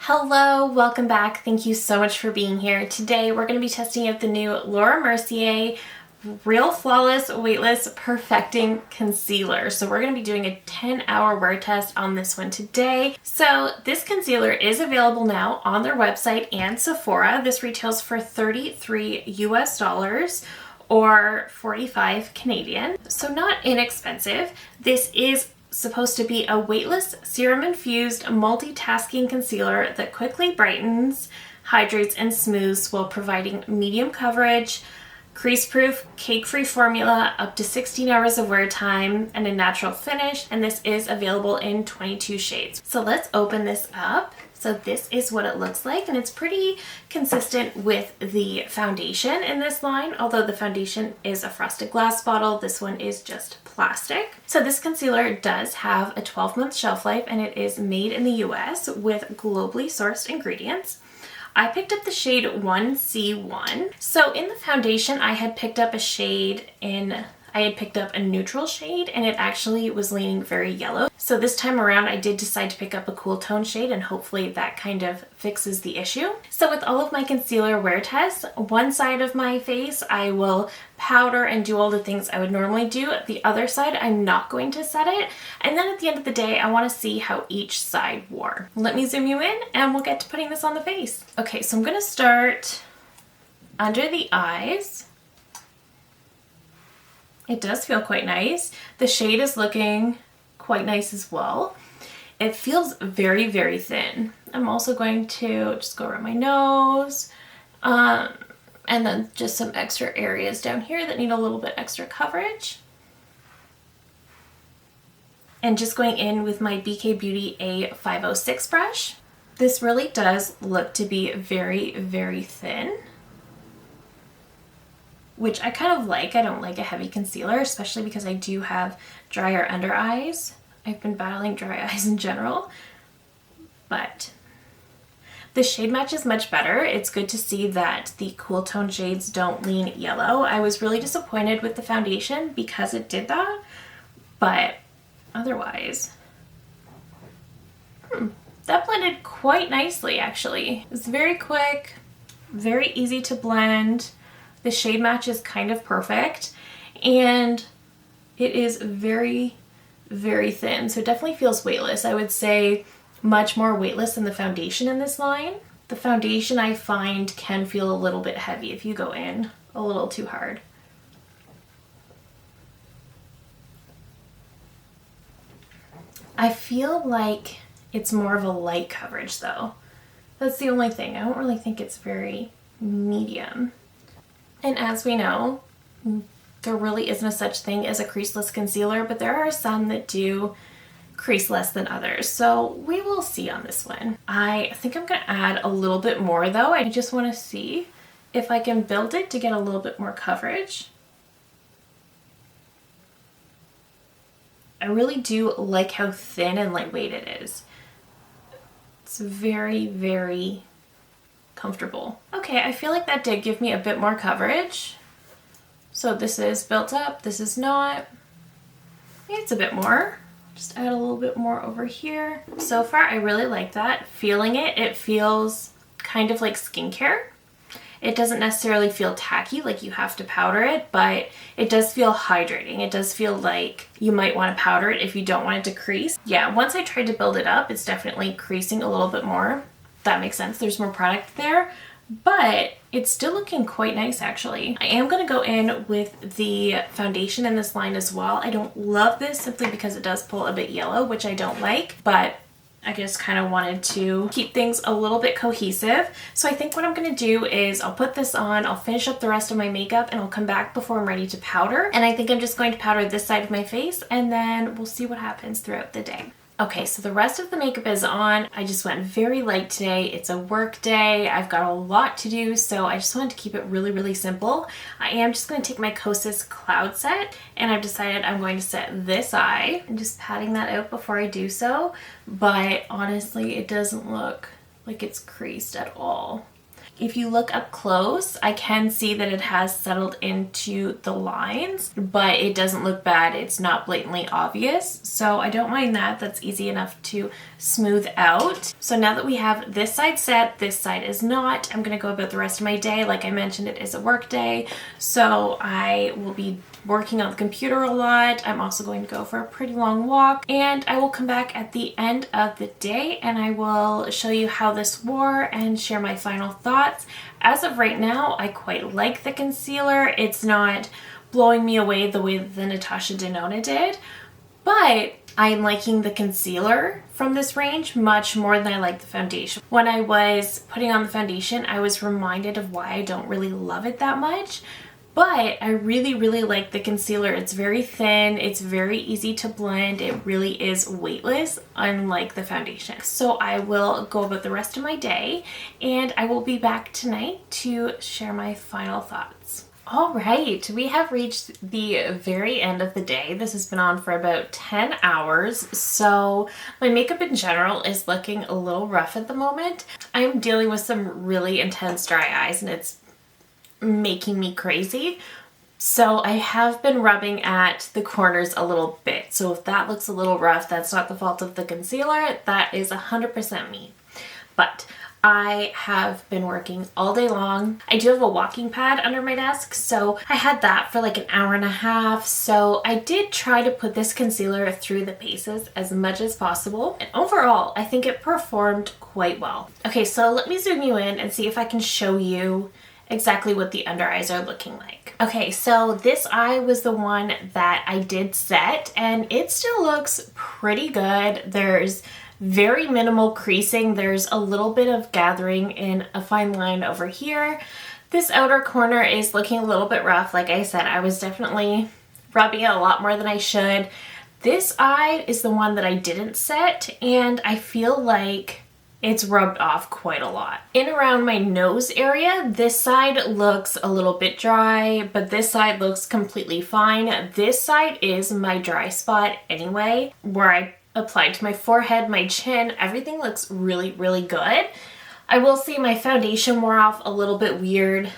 Hello, welcome back. Thank you so much for being here. Today we're going to be testing out the new Laura Mercier Real Flawless Weightless Perfecting Concealer. So we're going to be doing a 10-hour wear test on this one today. So this concealer is available now on their website and Sephora. This retails for $33 US or 45 Canadian. So not inexpensive. This is supposed to be a weightless serum infused multitasking concealer that quickly brightens, hydrates, and smooths while providing medium coverage, crease proof, cake free formula, up to 16 hours of wear time, and a natural finish. And this is available in 22 shades. So let's open this up. So this is what it looks like, and it's pretty consistent with the foundation in this line. Although the foundation is a frosted glass bottle, this one is just plastic. So this concealer does have a 12-month shelf life, and it is made in the US with globally sourced ingredients. I picked up the shade 1C1. So in the foundation, I had picked up a neutral shade, and it actually was leaning very yellow. So this time around, I did decide to pick up a cool tone shade, and hopefully that kind of fixes the issue. So with all of my concealer wear tests, one side of my face I will powder and do all the things I would normally do. The other side, I'm not going to set it. And then at the end of the day, I want to see how each side wore. Let me zoom you in and we'll get to putting this on the face. Okay, so I'm going to start under the eyes. It does feel quite nice. The shade is looking quite nice as well. It feels very, very thin. I'm also going to just go around my nose, and then just some extra areas down here that need a little bit extra coverage. And just going in with my BK Beauty A506 brush. This really does look to be very, very thin, which I kind of like. I don't like a heavy concealer, especially because I do have drier under eyes. I've been battling dry eyes in general, but the shade match is much better. It's good to see that the cool tone shades don't lean yellow. I was really disappointed with the foundation because it did that, but otherwise, that blended quite nicely actually. It's very quick, very easy to blend. The shade match is kind of perfect, and it is very, very thin. So it definitely feels weightless. I would say much more weightless than the foundation in this line. The foundation I find can feel a little bit heavy if you go in a little too hard. I feel like it's more of a light coverage though. That's the only thing. I don't really think it's very medium. And as we know, there really isn't a such thing as a creaseless concealer, but there are some that do crease less than others. So we will see on this one. I think I'm going to add a little bit more though. I just want to see if I can build it to get a little bit more coverage. I really do like how thin and lightweight it is. It's very, very comfortable. Okay, I feel like that did give me a bit more coverage. So this is built up, this is not. Maybe it's a bit more. Just add a little bit more over here. So far, I really like that. Feeling it, it feels kind of like skincare. It doesn't necessarily feel tacky, like you have to powder it, but it does feel hydrating. It does feel like you might want to powder it if you don't want it to crease. Yeah, once I tried to build it up, it's definitely creasing a little bit more. That makes sense. There's more product there, but it's still looking quite nice actually. I am going to go in with the foundation in this line as well. I don't love this simply because it does pull a bit yellow, which I don't like, but I just kind of wanted to keep things a little bit cohesive. So I think what I'm going to do is I'll put this on, I'll finish up the rest of my makeup, and I'll come back before I'm ready to powder. And I think I'm just going to powder this side of my face, and then we'll see what happens throughout the day. Okay, so the rest of the makeup is on. I just went very light today. It's a work day. I've got a lot to do, so I just wanted to keep it really, really simple. I am just going to take my Kosas Cloud Set, and I've decided I'm going to set this eye. I'm just patting that out before I do so, but honestly, it doesn't look like it's creased at all. If you look up close, I can see that it has settled into the lines, but it doesn't look bad. It's not blatantly obvious, so I don't mind that. That's easy enough to smooth out. So now that we have this side set, this side is not, I'm gonna go about the rest of my day. Like I mentioned, it is a work day, so I will be working on the computer a lot. I'm also going to go for a pretty long walk, and I will come back at the end of the day and I will show you how this wore and share my final thoughts. As of right now, I quite like the concealer. It's not blowing me away the way that the Natasha Denona did, but I'm liking the concealer from this range much more than I like the foundation. When I was putting on the foundation, I was reminded of why I don't really love it that much. But I really, really like the concealer. It's very thin, it's very easy to blend, it really is weightless, unlike the foundation. So I will go about the rest of my day, and I will be back tonight to share my final thoughts. All right, we have reached the very end of the day. This has been on for about 10 hours, so my makeup in general is looking a little rough at the moment. I'm dealing with some really intense dry eyes, and it's making me crazy. So I have been rubbing at the corners a little bit. So if that looks a little rough, that's not the fault of the concealer. That is 100% me. But I have been working all day long. I do have a walking pad under my desk, so I had that for like an hour and a half. So I did try to put this concealer through the paces as much as possible. And overall, I think it performed quite well. Okay, so let me zoom you in and see if I can show you exactly what the under eyes are looking like. Okay, so this eye was the one that I did set, and it still looks pretty good. There's very minimal creasing. There's a little bit of gathering in a fine line over here. This outer corner is looking a little bit rough. Like I said, I was definitely rubbing it a lot more than I should. This eye is the one that I didn't set, and I feel like it's rubbed off quite a lot. In around my nose area, this side looks a little bit dry, but this side looks completely fine. This side is my dry spot anyway, where I applied to my forehead, my chin, everything looks really, really good. I will say my foundation wore off a little bit weird.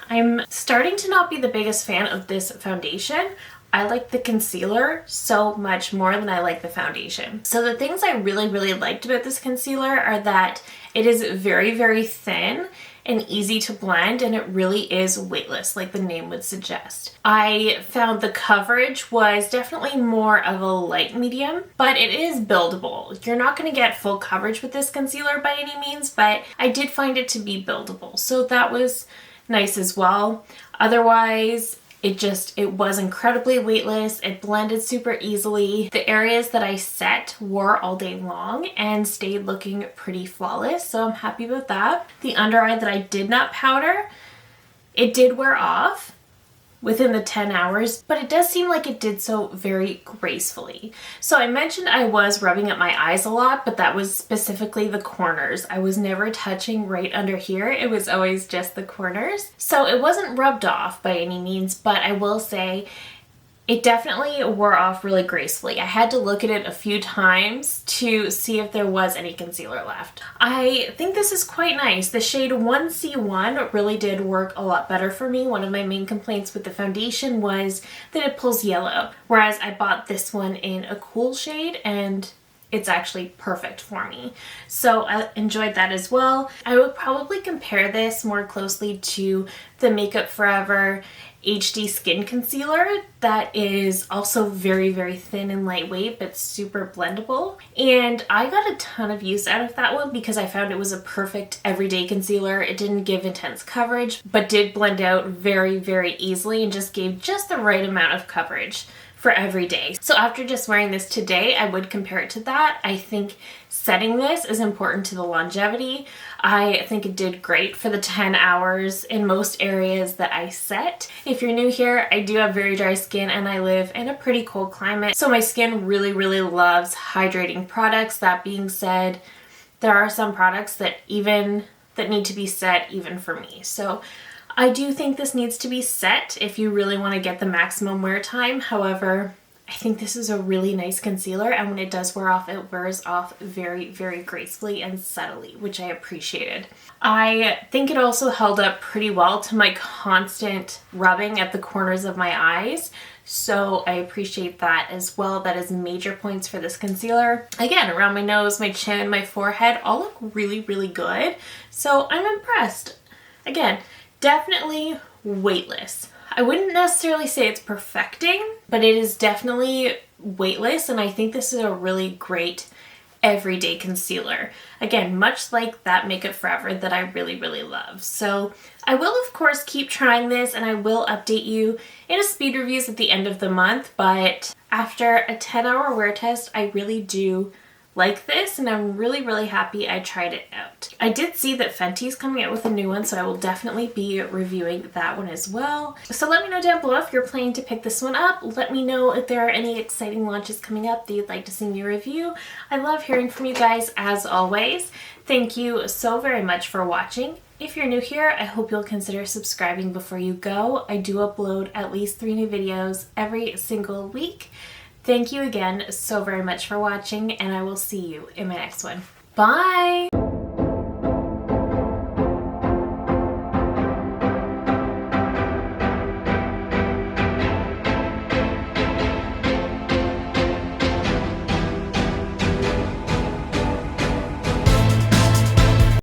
I'm starting to not be the biggest fan of this foundation. I like the concealer so much more than I like the foundation. So the things I really, really liked about this concealer are that it is very, very thin and easy to blend, and it really is weightless, like the name would suggest. I found the coverage was definitely more of a light medium, but it is buildable. You're not going to get full coverage with this concealer by any means, but I did find it to be buildable, so that was nice as well. Otherwise, it was incredibly weightless. It blended super easily. The areas that I set wore all day long and stayed looking pretty flawless, so I'm happy about that. The under eye that I did not powder, it did wear off within the 10 hours, but it does seem like it did so very gracefully. So I mentioned I was rubbing at my eyes a lot, but that was specifically the corners. I was never touching right under here. It was always just the corners. So it wasn't rubbed off by any means, but I will say it definitely wore off really gracefully. I had to look at it a few times to see if there was any concealer left. I think this is quite nice. The shade 1C1 really did work a lot better for me. One of my main complaints with the foundation was that it pulls yellow, whereas I bought this one in a cool shade and it's actually perfect for me. So I enjoyed that as well. I would probably compare this more closely to the Makeup Forever HD Skin Concealer that is also very, very thin and lightweight but super blendable. And I got a ton of use out of that one because I found it was a perfect everyday concealer. It didn't give intense coverage but did blend out very, very easily and just gave just the right amount of coverage for every day. So after just wearing this today, I would compare it to that. I think setting this is important to the longevity. I think it did great for the 10 hours in most areas that I set. If you're new here, I do have very dry skin and I live in a pretty cold climate, so my skin really, really loves hydrating products. That being said, there are some products that need to be set even for me. So I do think this needs to be set if you really want to get the maximum wear time. However, I think this is a really nice concealer, and when it does wear off, it wears off very, very gracefully and subtly, which I appreciated. I think it also held up pretty well to my constant rubbing at the corners of my eyes, so I appreciate that as well. That is major points for this concealer. Again, around my nose, my chin, my forehead, all look really, really good, so I'm impressed. Again, definitely Weightless. I wouldn't necessarily say it's perfecting, but it is definitely Weightless, and I think this is a really great everyday concealer. Again, much like that Makeup Forever that I really, really love. So I will, of course, keep trying this, and I will update you in a speed reviews at the end of the month, but after a 10-hour wear test, I really do like this, and I'm really, really happy I tried it out. I did see that Fenty's coming out with a new one, so I will definitely be reviewing that one as well. So let me know down below if you're planning to pick this one up. Let me know if there are any exciting launches coming up that you'd like to see me review. I love hearing from you guys as always. Thank you so very much for watching. If you're new here, I hope you'll consider subscribing before you go. I do upload at least 3 new videos every single week. Thank you again so very much for watching, and I will see you in my next one. Bye!